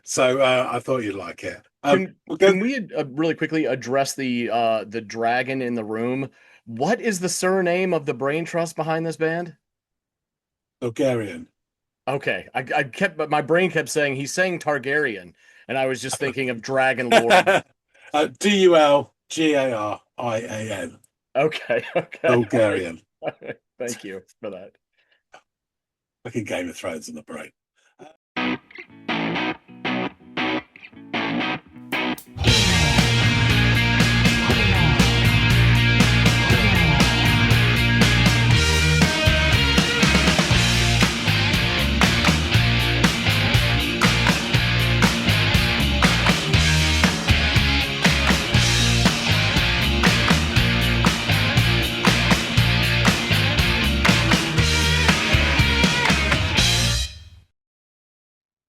So I thought you'd like it. We'll go Can we really quickly address the dragon in the room? What is the surname of the brain trust behind this band? Bulgarian. Okay, I kept, but my brain kept saying he's saying Targaryen, and I was just thinking of Dragon Lord. Dulgarian. Okay, okay, all right. Bulgarian. All right. Thank you for that. Like a Game of Thrones in the brain.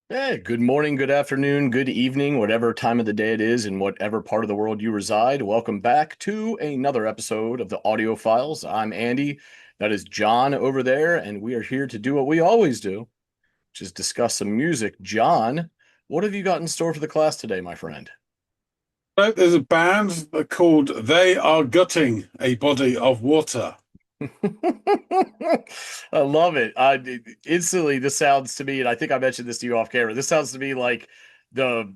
Hey, good morning, good afternoon, good evening, whatever time of the day it is, in whatever part of the world you reside. Welcome back to another episode of the Audiophiles. I'm Andy. That is John over there, and we are here to do what we always do, which is discuss some music. John, what have you got in store for the class today, my friend? Right, there's a band called They Are Gutting a Body of Water. I love it. Instantly, this sounds to me, and I think I mentioned this to you off camera. This sounds to me like the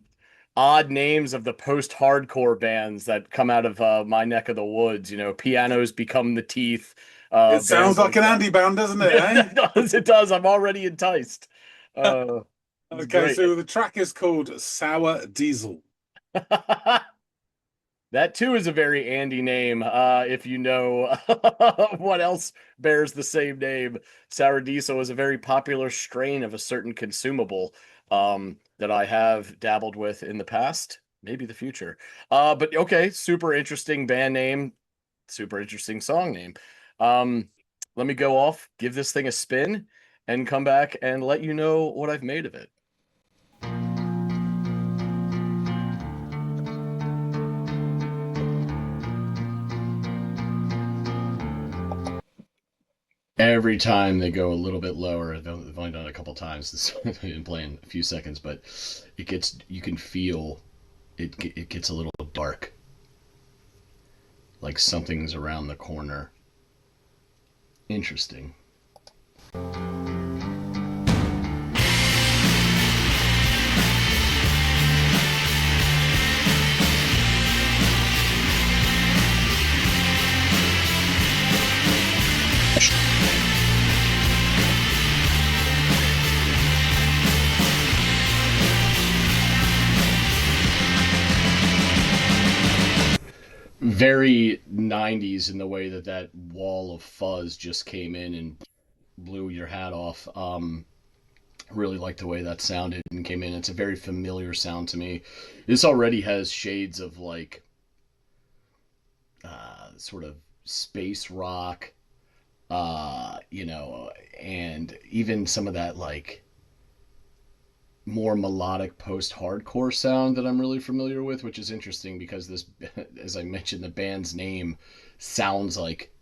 odd names of the post-hardcore bands that come out of my neck of the woods. You know, Pianos Become the Teeth, It sounds bands like like an that. Andy band, doesn't it, eh? It does. It does. I'm already enticed. It's Okay, great. so the track is called Sour Diesel. That too is a very Andy name. If you know what else bears the same name, sour diesel is a very popular strain of a certain consumable that I have dabbled with in the past, maybe the future. But okay, super interesting band name, super interesting song name. Um, Let me go off, give this thing a spin, and come back and let you know what I've made of it. Every time they go a little bit lower, I've only done it a couple times. This I've been playing a few seconds, but you can feel it gets a little dark, like something's around the corner. Interesting. Very 90s in the way that that wall of fuzz just came in and blew your hat off. Really like the way that sounded and came in. It's a very familiar sound to me. This already has shades of like sort of space rock, and even some of that like more melodic post-hardcore sound that I'm really familiar with, which is interesting because this, as I mentioned, the band's name sounds like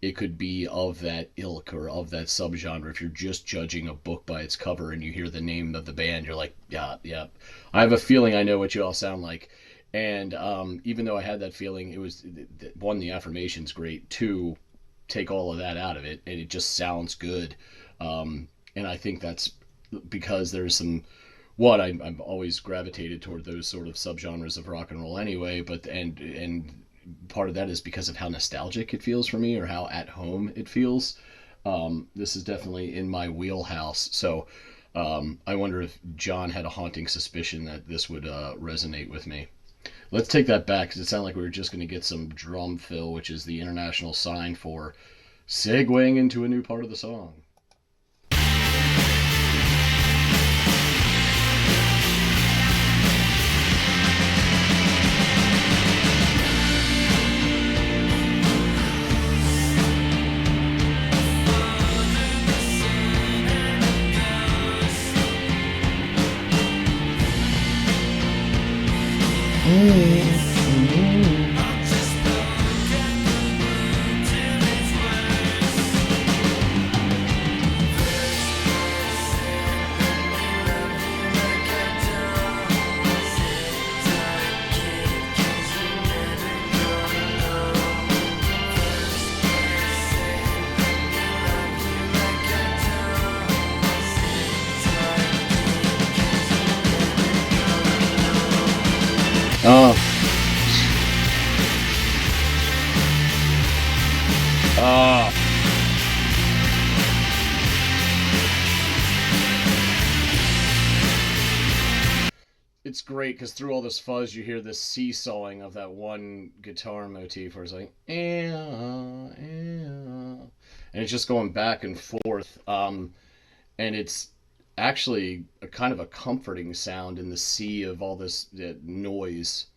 it could be of that ilk or of that subgenre. If you're just judging a book by its cover and you hear the name of the band, you're like, yeah, yeah. I have a feeling I know what you all sound like. And even though I had that feeling, it was one, the affirmation's great. Two, take all of that out of it, and it just sounds good. And I think that's because there's some what I'm always gravitated toward those sort of subgenres of rock and roll anyway. But and part of that is because of how nostalgic it feels for me or how at home it feels. This is definitely in my wheelhouse. So I wonder if John had a haunting suspicion that this would resonate with me. Let's take that back because it sounded like we were just going to get some drum fill, which is the international sign for segueing into a new part of the song. it's great because through all this fuzz, you hear this seesawing of that one guitar motif where it's like, and it's just going back and forth. And it's actually a kind of a comforting sound in the sea of all this noise.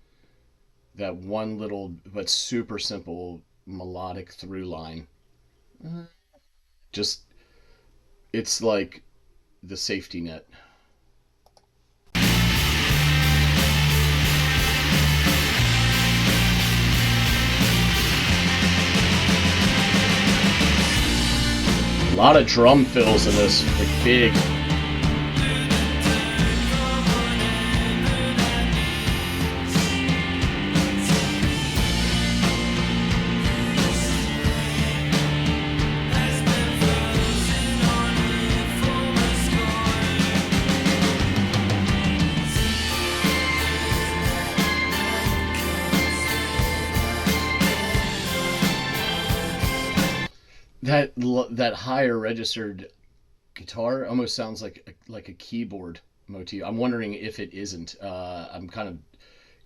That one little but super simple melodic through line. Just, it's like the safety net. A lot of drum fills in this, like big. That higher registered guitar almost sounds like a keyboard motif. I'm wondering if it isn't. I'm kind of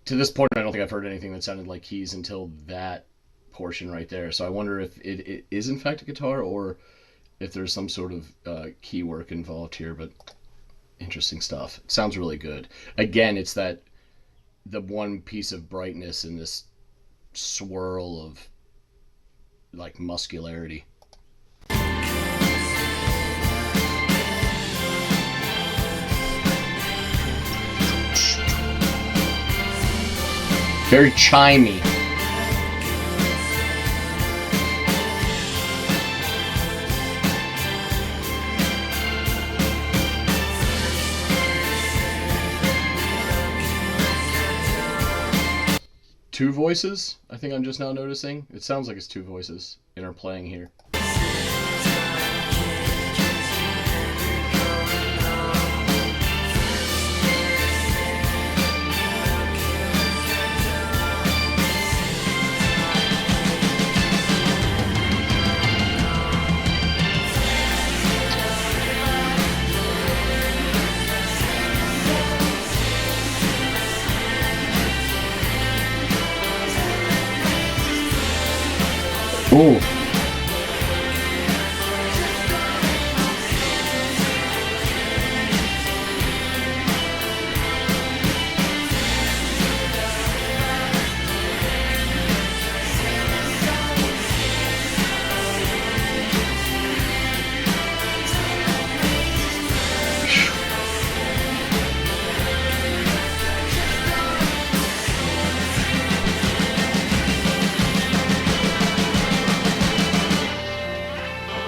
to this point. I don't think I've heard anything that sounded like keys until that portion right there. So I wonder if it is in fact a guitar or if there's some sort of key work involved here. But interesting stuff. It sounds really good. Again, it's that the one piece of brightness in this swirl of like muscularity. Very chimey. Two voices, I think I'm just now noticing. It sounds like it's two voices interplaying here. Ooh.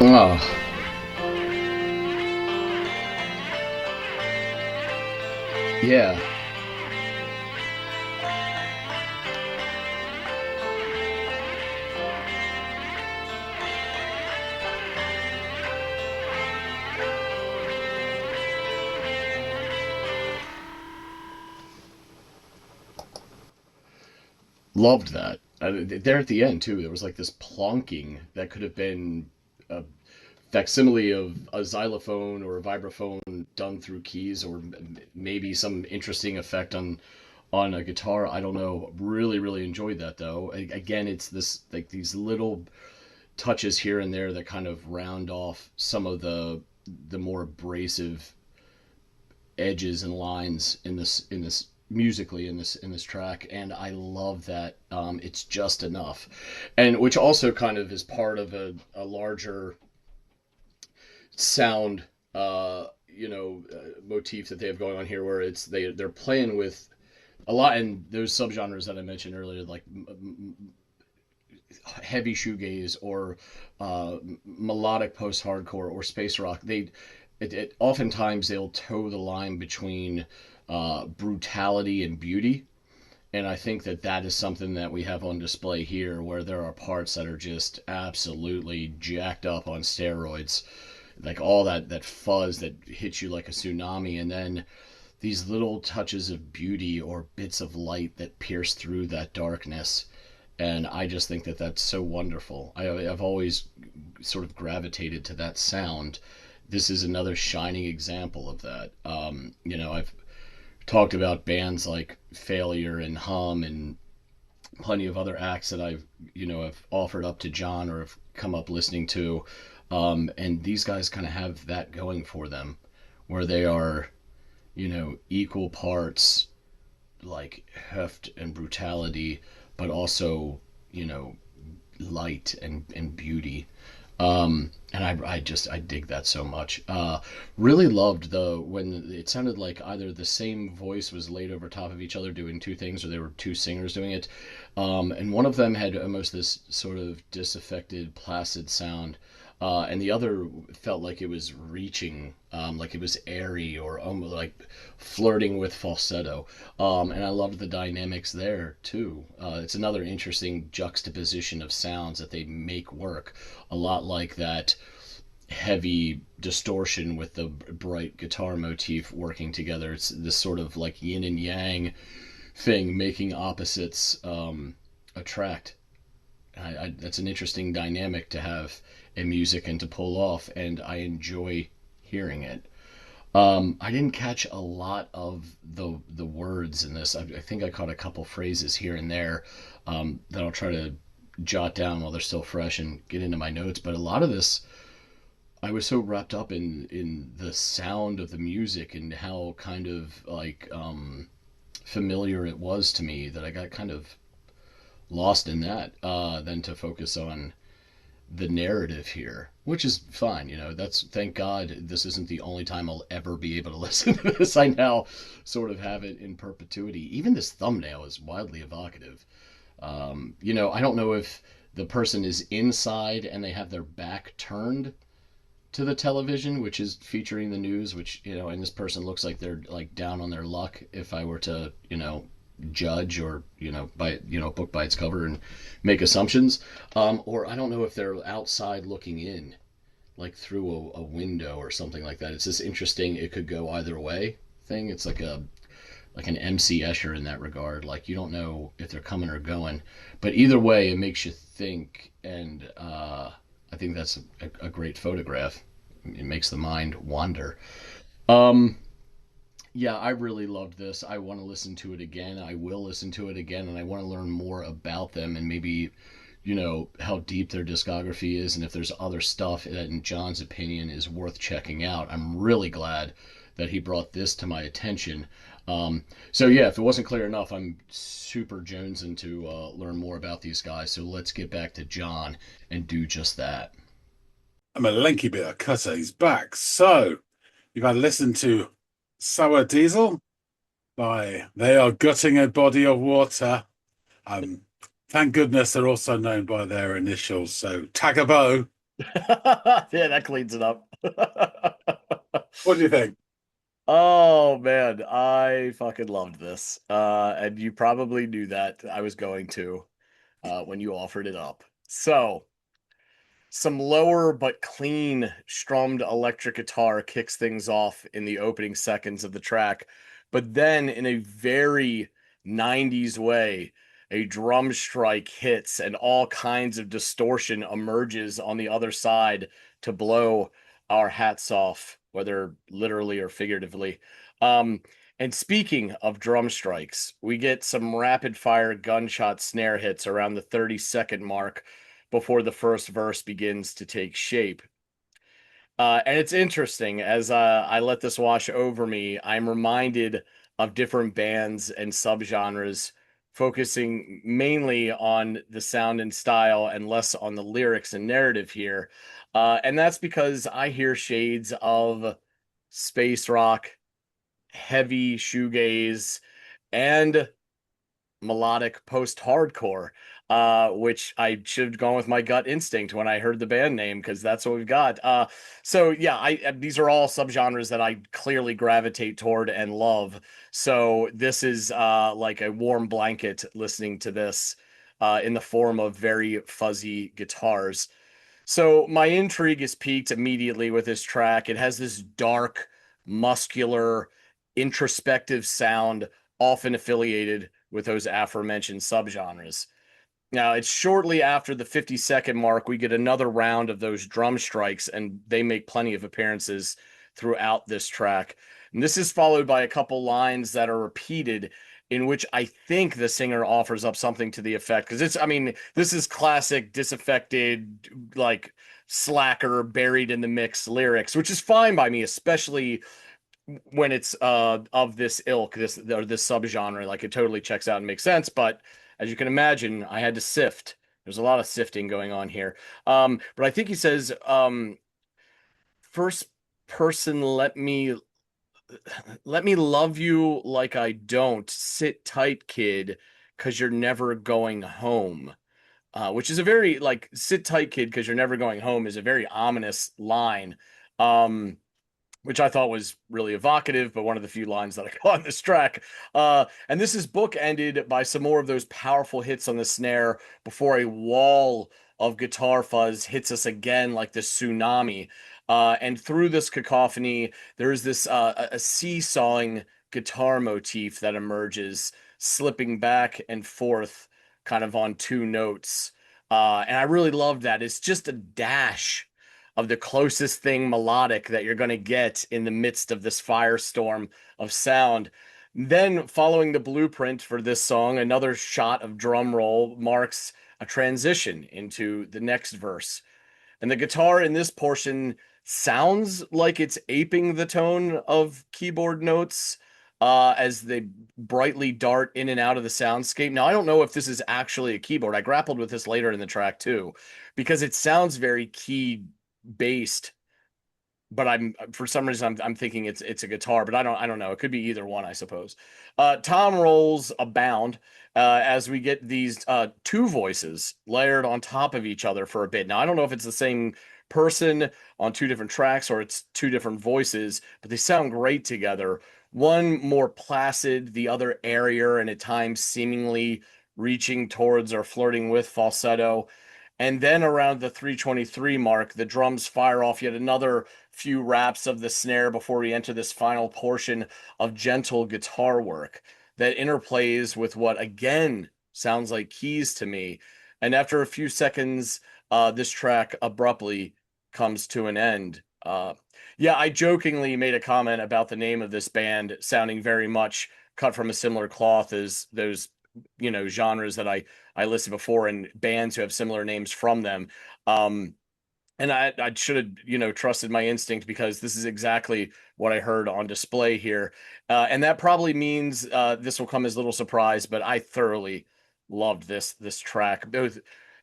Oh. Yeah. Loved that. There at the end too, there was like this plonking that could have been a facsimile of a xylophone or a vibraphone done through keys, or maybe some interesting effect on a guitar. I don't know. Really, really enjoyed that though. Again, it's this like these little touches here and there that kind of round off some of the more abrasive edges and lines in this musically in this track, and I love that. It's just enough, and which also kind of is part of a larger sound motif that they have going on here, where they're playing with a lot in those subgenres that I mentioned earlier, like heavy shoegaze or melodic post-hardcore or space rock. Oftentimes they'll toe the line between brutality and beauty, and I think that is something that we have on display here, where there are parts that are just absolutely jacked up on steroids, like all that fuzz that hits you like a tsunami, and then these little touches of beauty or bits of light that pierce through that darkness. And I just think that that's so wonderful. I've always sort of gravitated to that sound. This is another shining example of that. I've talked about bands like Failure and Hum and plenty of other acts that I've have offered up to John or have come up listening to, and these guys kind of have that going for them, where they are equal parts like heft and brutality, but also you know light and beauty. And I dig that so much. Really loved the when it sounded like either the same voice was laid over top of each other doing two things, or they were two singers doing it. And one of them had almost this sort of disaffected, placid sound, and the other felt like it was reaching, like it was airy or almost like flirting with falsetto. And I loved the dynamics there too. It's another interesting juxtaposition of sounds that they make work, a lot like that heavy distortion with the bright guitar motif working together. It's this sort of like yin and yang thing, making opposites attract. That's an interesting dynamic to have in music and to pull off, and I enjoy hearing it. I didn't catch a lot of the words in this. I think I caught a couple phrases here and there that I'll try to jot down while they're still fresh and get into my notes. But a lot of this, I was so wrapped up in the sound of the music and how kind of like familiar it was to me that I got kind of lost in that. Than to focus on the narrative here, which is fine. That's thank God this isn't the only time I'll ever be able to listen to this. I now sort of have it in perpetuity. Even this thumbnail is wildly evocative. I don't know if the person is inside and they have their back turned to the television, which is featuring the news, which, and this person looks like they're like down on their luck if I were to, judge or by book by its cover and make assumptions, or I don't know if they're outside looking in like through a window or something like that. It's this interesting, it could go either way thing. It's like an MC Escher in that regard. Like you don't know if they're coming or going, but either way, it makes you think, and I think that's a great photograph. It makes the mind wander. Um, yeah, I really loved this. I want to listen to it again. I will listen to it again, and I want to learn more about them and maybe, how deep their discography is and if there's other stuff that, in John's opinion, is worth checking out. I'm really glad that he brought this to my attention. So, yeah, if it wasn't clear enough, I'm super jonesing to learn more about these guys. So let's get back to John and do just that. I'm a lanky bit of cutter. He's back. So you've had to listen to Sour Diesel by They Are Gutting a Body of Water. Um, thank goodness they're also known by their initials. So Tagabo. Yeah, that cleans it up. What do you think? Oh man, I fucking loved this. And you probably knew that I was going to when you offered it up. So, some lower but clean strummed electric guitar kicks things off in the opening seconds of the track. But then, in a very 90s way, a drum strike hits and all kinds of distortion emerges on the other side to blow our hats off, whether literally or figuratively. Um, and speaking of drum strikes, we get some rapid fire gunshot snare hits around the 30-second mark before the first verse begins to take shape. And it's interesting as I let this wash over me, I'm reminded of different bands and subgenres focusing mainly on the sound and style and less on the lyrics and narrative here. And that's because I hear shades of space rock, heavy shoegaze, and melodic post-hardcore, which I should have gone with my gut instinct when I heard the band name because that's what we've got. So yeah, these are all subgenres that I clearly gravitate toward and love. So this is like a warm blanket listening to this in the form of very fuzzy guitars. So my intrigue is piqued immediately with this track. It has this dark, muscular, introspective sound, often affiliated with those aforementioned subgenres. Now, it's shortly after the 50-second mark, we get another round of those drum strikes, and they make plenty of appearances throughout this track. And this is followed by a couple lines that are repeated, in which I think the singer offers up something to the effect, because I mean, this is classic disaffected, like slacker buried in the mix lyrics, which is fine by me, especially when it's of this ilk, this subgenre. Like, it totally checks out and makes sense. But as you can imagine, I had to sift. There's a lot of sifting going on here. But I think he says, first person, let me love you like I don't. Sit tight, kid, because you're never going home. Which is a very, like, sit tight, kid, because you're never going home is a very ominous line. Which I thought was really evocative, but one of the few lines that I caught in this track. And this is bookended by some more of those powerful hits on the snare before a wall of guitar fuzz hits us again like this tsunami. And through this cacophony, there's this a seesawing guitar motif that emerges, slipping back and forth, kind of on two notes. And I really love that. It's just a dash of the closest thing melodic that you're going to get in the midst of this firestorm of sound. Then, following the blueprint for this song, another shot of drum roll marks a transition into the next verse. And the guitar in this portion sounds like it's aping the tone of keyboard notes as they brightly dart in and out of the soundscape. Now, I don't know if this is actually a keyboard. I grappled with this later in the track too, because it sounds very key based, but I'm, for some reason, I'm thinking it's a guitar, but I don't know. It could be either one, I suppose. Tom rolls abound as we get these two voices layered on top of each other for a bit. Now, I don't know if it's the same person on two different tracks or it's two different voices, but they sound great together. One more placid, the other airier, and at times seemingly reaching towards or flirting with falsetto. And then around the 323 mark, the drums fire off yet another few raps of the snare before we enter this final portion of gentle guitar work that interplays with what again sounds like keys to me. And after a few seconds, this track abruptly comes to an end. Yeah, I jokingly made a comment about the name of this band sounding very much cut from a similar cloth as those, genres that I listed before, and bands who have similar names from them. And I should have, trusted my instinct, because this is exactly what I heard on display here. And that probably means this will come as little surprise, but I thoroughly loved this track.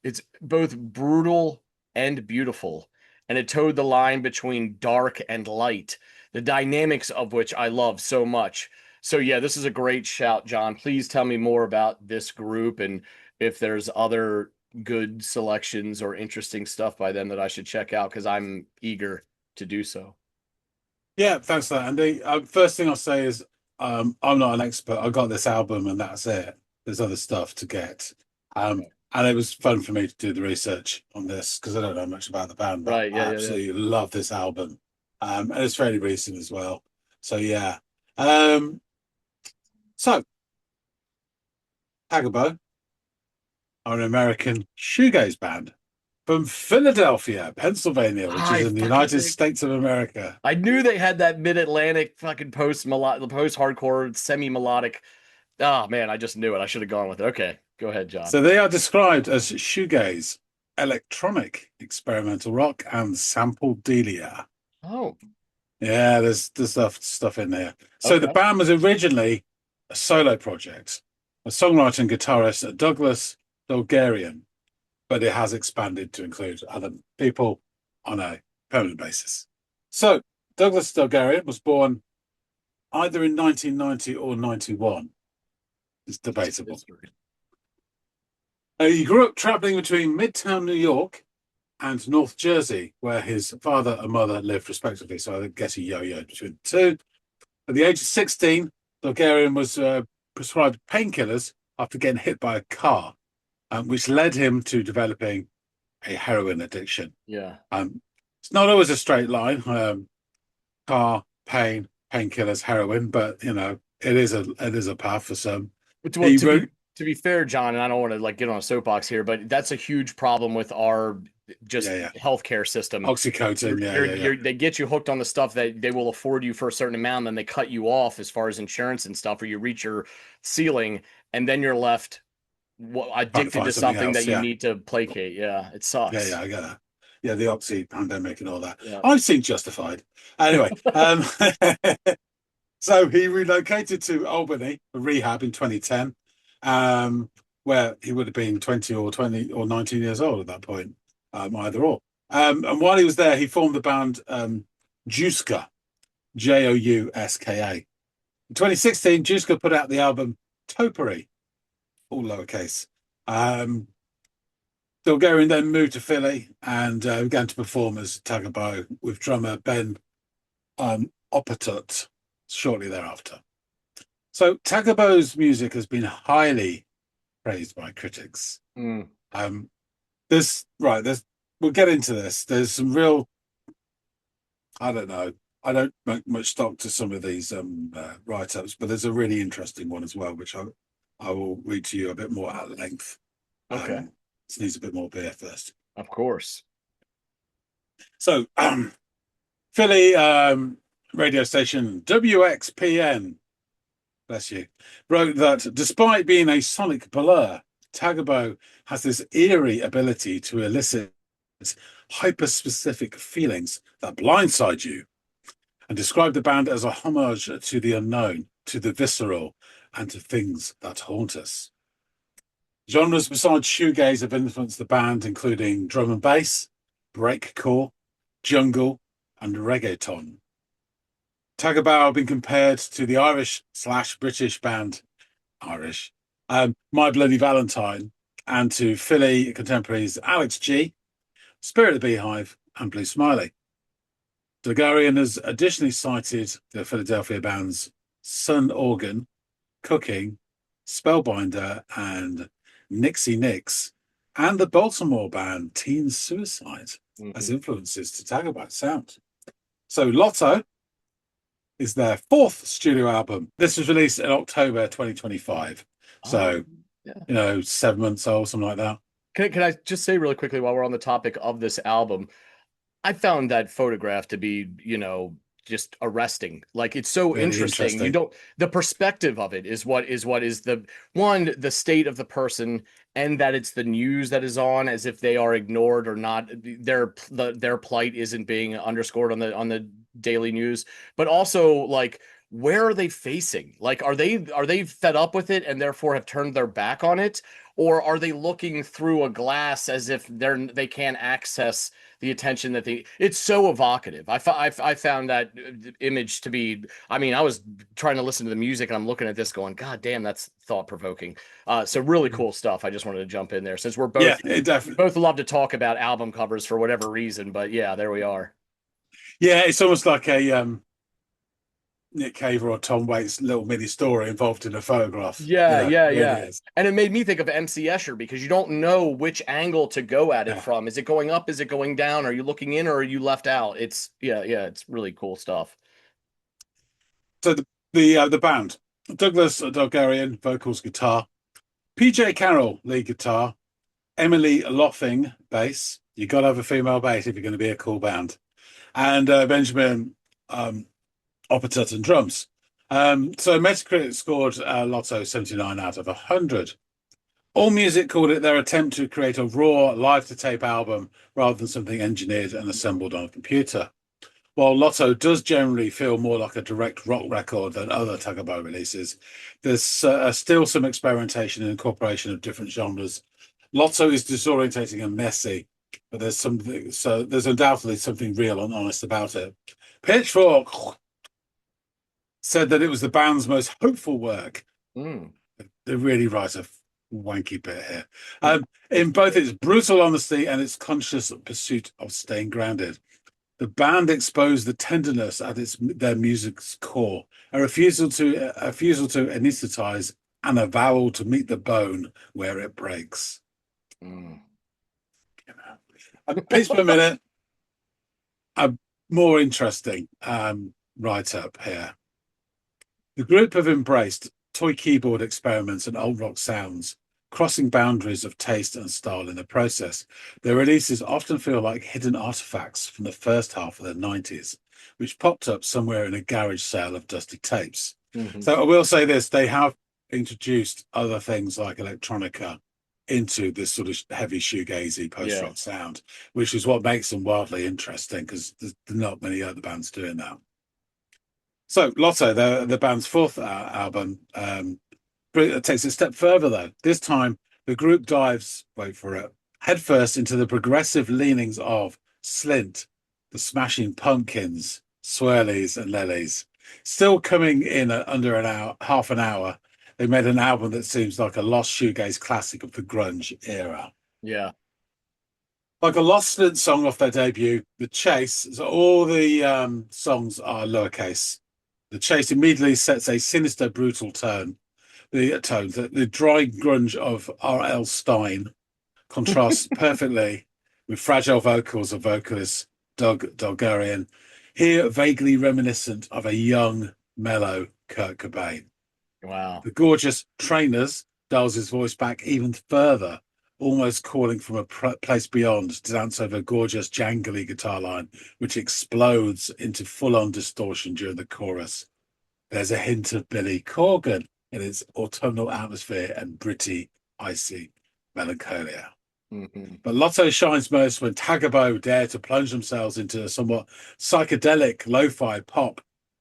It's both brutal and beautiful, and it towed the line between dark and light, the dynamics of which I love so much. So yeah, this is a great shout, John. Please tell me more about this group, and if there's other good selections or interesting stuff by them that I should check out, because I'm eager to do so. Yeah, thanks for that, Andy. First thing I'll say is I'm not an expert. I got this album and that's it. There's other stuff to get. Okay. And it was fun for me to do the research on this because I don't know much about the band, but Right, yeah, I yeah. absolutely love this album. And it's fairly recent as well. So yeah. So Agabo are an American shoegaze band from Philadelphia, Pennsylvania, which is in the United States of America. I knew they had that mid-Atlantic fucking post-hardcore, semi-melodic. Oh man, I just knew it. I should have gone with it. Okay, go ahead, John. So they are described as shoegaze, electronic, experimental rock, and sampledelia. Oh, Yeah, there's stuff in there. So the okay. band was originally a solo project, a songwriter and guitarist Douglas Dolgarian, but it has expanded to include other people on a permanent basis. So Douglas Dolgarian was born either in 1990 or 91. It's debatable. He grew up traveling between Midtown New York and North Jersey, where his father and mother lived respectively. So I guess he yo-yoed between the two. At the age of 16, Bulgarian was prescribed painkillers after getting hit by a car, which led him to developing a heroin addiction. Yeah. It's not always a straight line. Car, pain, painkillers, heroin, but it is a path for some. To be fair, John, and I don't want to get on a soapbox here, but that's a huge problem with our just Yeah, yeah. healthcare system. Oxycodone. Yeah, yeah, yeah. They get you hooked on the stuff that they will afford you for a certain amount, and then they cut you off as far as insurance and stuff, or you reach your ceiling, and then you're left Trying to addicted to find something something that else. you Yeah, need to placate. Yeah, it yeah, sucks. yeah. I get that. Yeah, the Oxy pandemic and all that. Yeah. I've seen Justified. Anyway, so he relocated to Albany for rehab in 2010, um, where he would have been 20 or 19 years old at that point, either or. And while he was there, he formed the band Juska, Jouska. In 2016, Juska put out the album Topiary, all lowercase. Bulgarian then moved to Philly and began to perform as Tagabo with drummer Ben Opatut shortly thereafter. So Tagabo's music has been highly praised by critics. Mm. There's we'll get into this. There's some real, I don't know. I don't make much stock to some of these write-ups, but there's a really interesting one as well, which I will read to you a bit more at length. Okay. This needs a bit more beer first. Of course. So, Philly radio station WXPN, bless you, wrote that despite being a sonic blur, Tagabo has this eerie ability to elicit hyper-specific feelings that blindside you, and described the band as a homage to the unknown, to the visceral, and to things that haunt us. Genres besides shoegaze have influenced the band, including drum and bass, breakcore, jungle, and reggaeton. Tagabow have been compared to the Irish/British band My Bloody Valentine, and to Philly contemporaries Alex G, Spirit of the Beehive, and Blue Smiley. Bulgarian has additionally cited the Philadelphia bands Sun Organ, Cooking, Spellbinder, and Nixie Nix, and the Baltimore band Teen Suicide as influences to Tagabout's sound. So Lotto is their fourth studio album. This was released in October 2025. So, yeah. 7 months old, something like that. Can I just say really quickly while we're on the topic of this album, I found that photograph to be, just arresting. Like, it's so Really interesting. The perspective of it is what is the state of the person, and that it's the news that is on, as if they are ignored or not. Their plight isn't being underscored on the daily news, but also, like, where are they facing? Like, are they fed up with it and therefore have turned their back on it? Or are they looking through a glass as if they can't access the attention that it's so evocative. I found that image to be, I mean, I was trying to listen to the music and I'm looking at this going, God damn, that's thought provoking. So really cool stuff. I just wanted to jump in there since we're both, both love to talk about album covers for whatever reason, but yeah, there we are. Yeah. It's almost like a, Nick Cave or Tom Waits' little mini story involved in a photograph. Yeah. And it made me think of MC Escher, because you don't know which angle to go at it from. Is it going up? Is it going down? Are you looking in, or are you left out? It's it's really cool stuff. So the band: Douglas Dolgarian, vocals, guitar; PJ Carroll, lead guitar; Emily Lothing, bass. You got to have a female bass if you're going to be a cool band; and Benjamin Opatut and drums. So Metacritic scored Lotto 79 out of 100. AllMusic called it their attempt to create a raw, live-to-tape album rather than something engineered and assembled on a computer. While Lotto does generally feel more like a direct rock record than other Tagabo releases, there's still some experimentation and incorporation of different genres. Lotto is disorientating and messy, but there's undoubtedly something real and honest about it. Pitchfork said that it was the band's most hopeful work. They really write a wanky bit here. In both its brutal honesty and its conscious pursuit of staying grounded. The band exposed the tenderness at their music's core, a refusal to anesthetize, and a vow to meet the bone where it breaks. Piece per minute. A more interesting write-up here. The group have embraced toy keyboard experiments and alt rock sounds, crossing boundaries of taste and style in the process. Their releases often feel like hidden artifacts from the first half of the 90s, which popped up somewhere in a garage sale of dusty tapes. Mhm. So I will say this, they have introduced other things like electronica into this sort of heavy shoegazy post-rock sound, which is what makes them wildly interesting because there's not many other bands doing that. So Lotto, the band's fourth album, takes it a step further though. This time the group dives, wait for it, headfirst into the progressive leanings of Slint, the Smashing Pumpkins, Swirlies and Lilies. Still coming in at under an hour, half an hour, they made an album that seems like a lost shoegaze classic of the grunge era. Yeah. Like a lost Slint song off their debut, The Chase, so all the songs are lowercase. The Chase immediately sets a sinister, brutal tone. The dry grunge of R.L. Stein contrasts perfectly with fragile vocals of vocalist Doug Dolgarian, here vaguely reminiscent of a young, mellow Kurt Cobain. Wow. The gorgeous Trainers dials his voice back even further, almost calling from a place beyond to dance over a gorgeous, jangly guitar line, which explodes into full-on distortion during the chorus. There's a hint of Billy Corgan in its autumnal atmosphere and gritty, icy melancholia. Mhm. But Lotto shines most when Tagabo dare to plunge themselves into a somewhat psychedelic lo-fi pop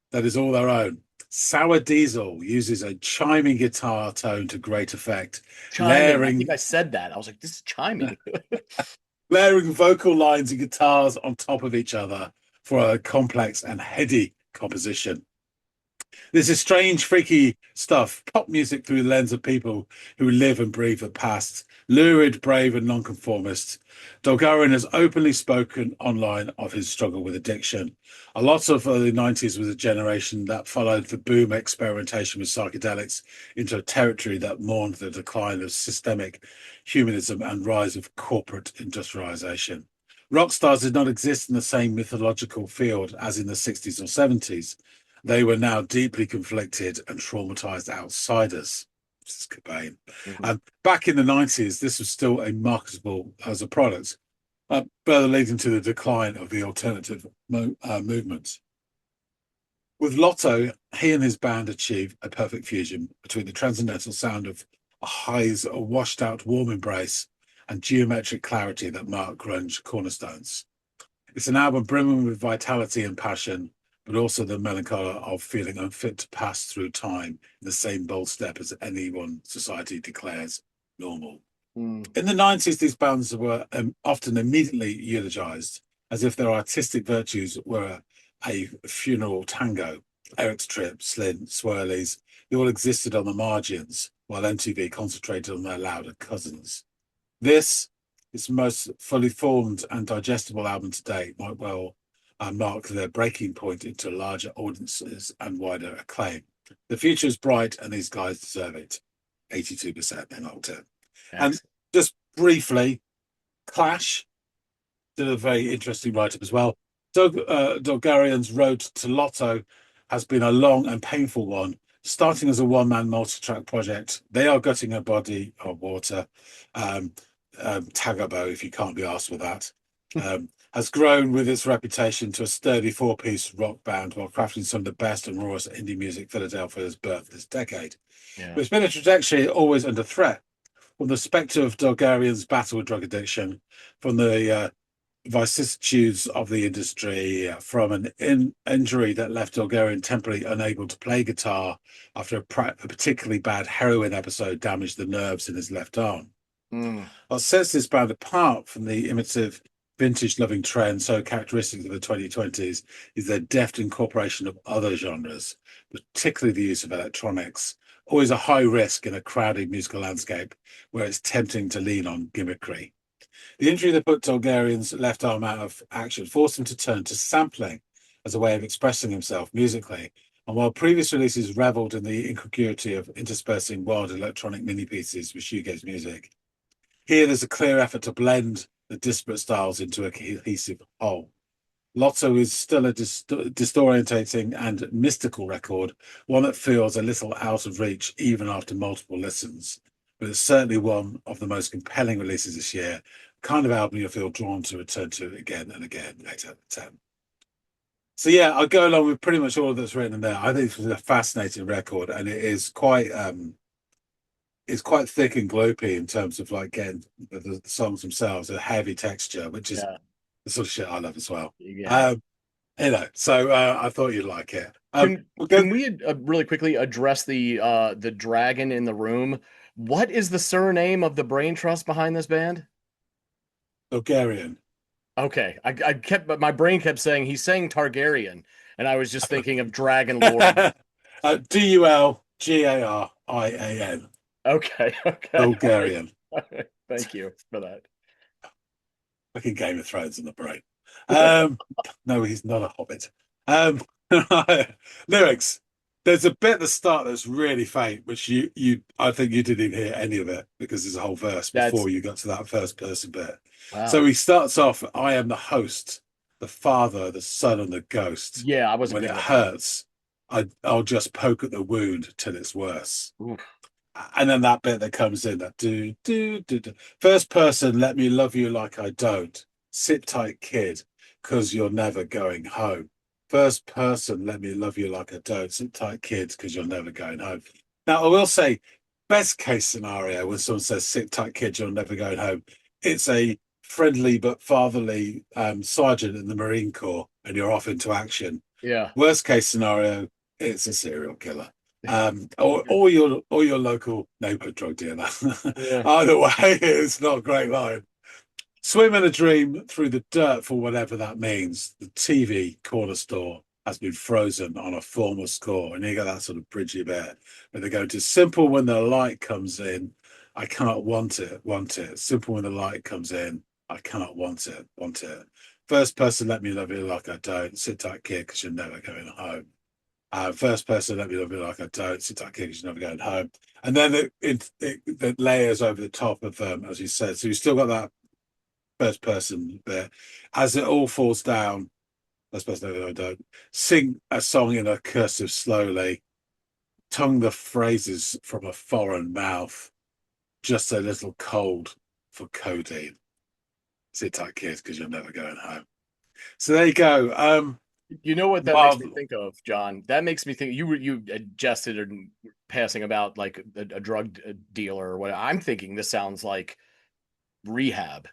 that is all their own. Sour Diesel uses a chiming guitar tone to great effect, Chiming. I think I said that. I was like, this is chiming. layering vocal lines and guitars on top of each other for a complex and heady composition. This is strange, freaky stuff, pop music through the lens of people who live and breathe the past, lurid, brave, and nonconformist. Dolgarian has openly spoken online of his struggle with addiction. A lot of the 90s was a generation that followed the boom experimentation with psychedelics into a territory that mourned the decline of systemic humanism and rise of corporate industrialization. Rock stars did not exist in the same mythological field as in the 60s or 70s. They were now deeply conflicted and traumatized outsiders. This is Cobain. Mhm. Back in the 90s, this was still a marketable as a product, further leading to the decline of the alternative movement. With Lotto, he and his band achieved a perfect fusion between the transcendental sound of High's washed-out warm embrace and geometric clarity that mark grunge cornerstones. It's an album brimming with vitality and passion, but also the melancholy of feeling unfit to pass through time in the same bold step as anyone society declares normal. Mm. In the 90s, these bands were often immediately eulogized as if their artistic virtues were a funeral tango. Eric's Trip, Slint, Swirlies, they all existed on the margins, while MTV concentrated on their louder cousins. This, its most fully formed and digestible album to date, might well mark their breaking point into larger audiences and wider acclaim. The future is bright, and these guys deserve it. 82% in Octa. And just briefly, Clash did a very interesting write-up as well. Doug Dolgarian's road to Lotto has been a long and painful one, starting as a one-man multi-track project. They are gutting a body of water. Tagabo, if you can't be asked with that, has grown with its reputation to a sturdy four-piece rock band while crafting some of the best and rawest indie music Philadelphia has birthed this decade. Yeah. But it's been a trajectory always under threat. From the spectre of Dolgarian's battle with drug addiction, from the vicissitudes of the industry, from an injury that left Dolgarian temporarily unable to play guitar after a particularly bad heroin episode damaged the nerves in his left arm. Mm. What sets this band apart from the imitative vintage-loving trend so characteristic of the 2020s is their deft incorporation of other genres, particularly the use of electronics, always a high risk in a crowded musical landscape where it's tempting to lean on gimmickry. The injury that put Dolgarian's left arm out of action forced him to turn to sampling as a way of expressing himself musically. And while previous releases reveled in the incongruity of interspersing wild electronic mini pieces with shoegaze music, here there's a clear effort to blend the disparate styles into a cohesive whole. Lotto is still a disorientating and mystical record, one that feels a little out of reach even after multiple listens. but it's certainly one of the most compelling releases this year. Kind of album you'll feel drawn to return to again and again. 8 out of 10. So yeah, I'll go along with pretty much all that's written in there. I think this was a fascinating record, and it is quite it's quite thick and gloopy in terms of like getting the songs themselves, a heavy texture, which is Yeah. the sort of shit I love as well. Yeah. So I thought you'd like it. We'll go Can we really quickly address the dragon in the room? What is the surname of the brain trust behind this band? Bulgarian. Okay, I kept, but my brain kept saying he's saying Targaryen, and I was just thinking of Dragon Lord. Dulgarian. Okay, okay, all right. Bulgarian. All right. Thank you for that. Fucking Game of Thrones in the brain. Um, no, he's not a hobbit. Um, lyrics. There's a bit at the start that's really faint, which I think you didn't even hear any of it because there's a whole verse That's before you got to that first person bit. So wow. he starts off, I am the host, the father, the son, and the ghost. Yeah, I wasn't When it paying attention. hurts, I'll just poke at the wound till it's worse. Oof. And then that bit that comes in, that do. First person, let me love you like I don't. Sit tight, kid, because you're never going home. First person, let me love you like I don't. Sit tight, kid, because you're never going home. Now, I will say, best case scenario, when someone says, sit tight, kid, you're never going home, it's a friendly but fatherly sergeant in the Marine Corps, and you're off into action. Yeah. Worst case scenario, it's a serial killer. Or your local neighborhood drug dealer. Yeah. Either way, it's not a great line. Swim in a dream through the dirt for whatever that means. The TV corner store has been frozen on a former score. And you got that sort of bridgy bit where they go to simple when the light comes in. I cannot want it. Simple when the light comes in. I cannot want it. First person, let me love you like I don't. Sit tight, kid, because you're never going home. First person, let me love you like I don't. Sit tight, kid, because you're never going home. And then it layers over the top of as you said. So you still got that first person there. As it all falls down, first person, let me love you, I don't. Sing a song in a cursive slowly. Tongue the phrases from a foreign mouth. Just a little cold for codeine. Sit tight, kids, because you're never going home. So there you go. You know what that makes me Marvel. think of, John? That makes me think you jested and passing about like a drug dealer or what. I'm thinking this sounds like rehab.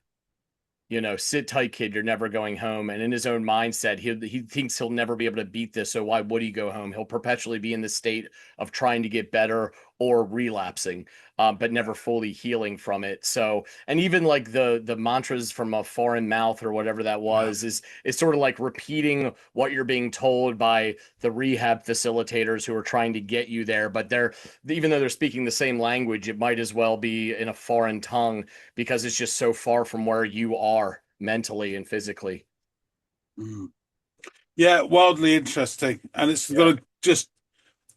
Sit tight, kid. You're never going home. And in his own mindset, he thinks he'll never be able to beat this. So why would he go home? He'll perpetually be in the state of trying to get better or relapsing, but never fully healing from it. So, and even like the mantras from a foreign mouth or whatever that Yeah. was is sort of like repeating what you're being told by the rehab facilitators who are trying to get you there. But even though they're speaking the same language, it might as well be in a foreign tongue because it's just so far from where you are mentally and physically. Mm. Yeah, wildly interesting. And it's Yeah. got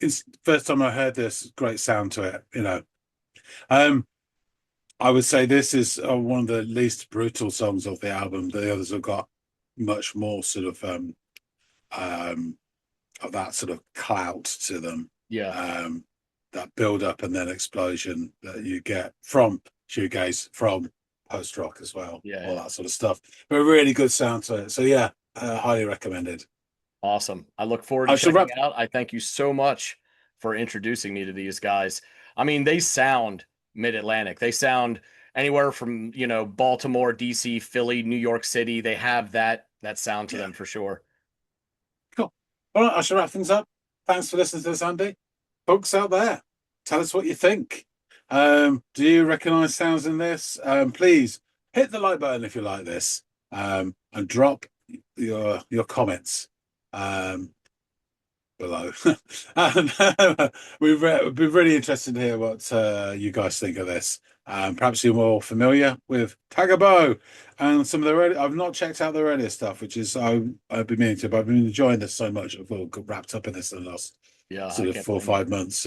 it's first time I heard this, great sound to it. Um, I would say this is one of the least brutal songs of the album. The others have got much more sort um, of that sort of clout to them. Yeah. Um, that build up and then explosion that you get from shoegaze, from post rock as well, Yeah. all that sort of stuff. But a really good sound to it. So yeah, highly recommended. Awesome. I look forward to I should checking wrap. it out. I thank you so much for introducing me to these guys. I mean, they sound mid-Atlantic. They sound anywhere from, Baltimore, DC, Philly, New York City. They have that sound to Yeah, them for sure. cool. All right, I should wrap things up. Thanks for listening to this, Andy. Folks out there, tell us what you think. Do you recognize sounds in this? Please hit the like button if you like this, and drop your comments below. And we've been really interested to hear what you guys think of this. Perhaps you're more familiar with Tagabo and some of the early, I've not checked out their earlier stuff, which is I've been meaning to, but I've been enjoying this so much. I've all got wrapped up in this in the last Yeah, I sort of can't four or blame you. 5 months.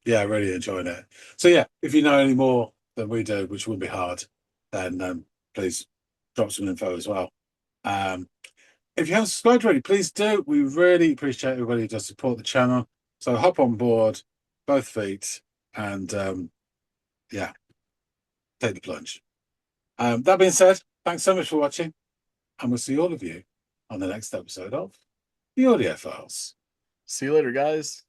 Yeah, really enjoying it. So yeah, if you know any more than we do, which would be hard, then please drop some info as well. Um, if you haven't subscribed already, please do. We really appreciate everybody who does support the channel. So hop on board, both feet, and Yeah, take the plunge. That being said, thanks so much for watching, and we'll see all of you on the next episode of the Audiophiles. See you later, guys.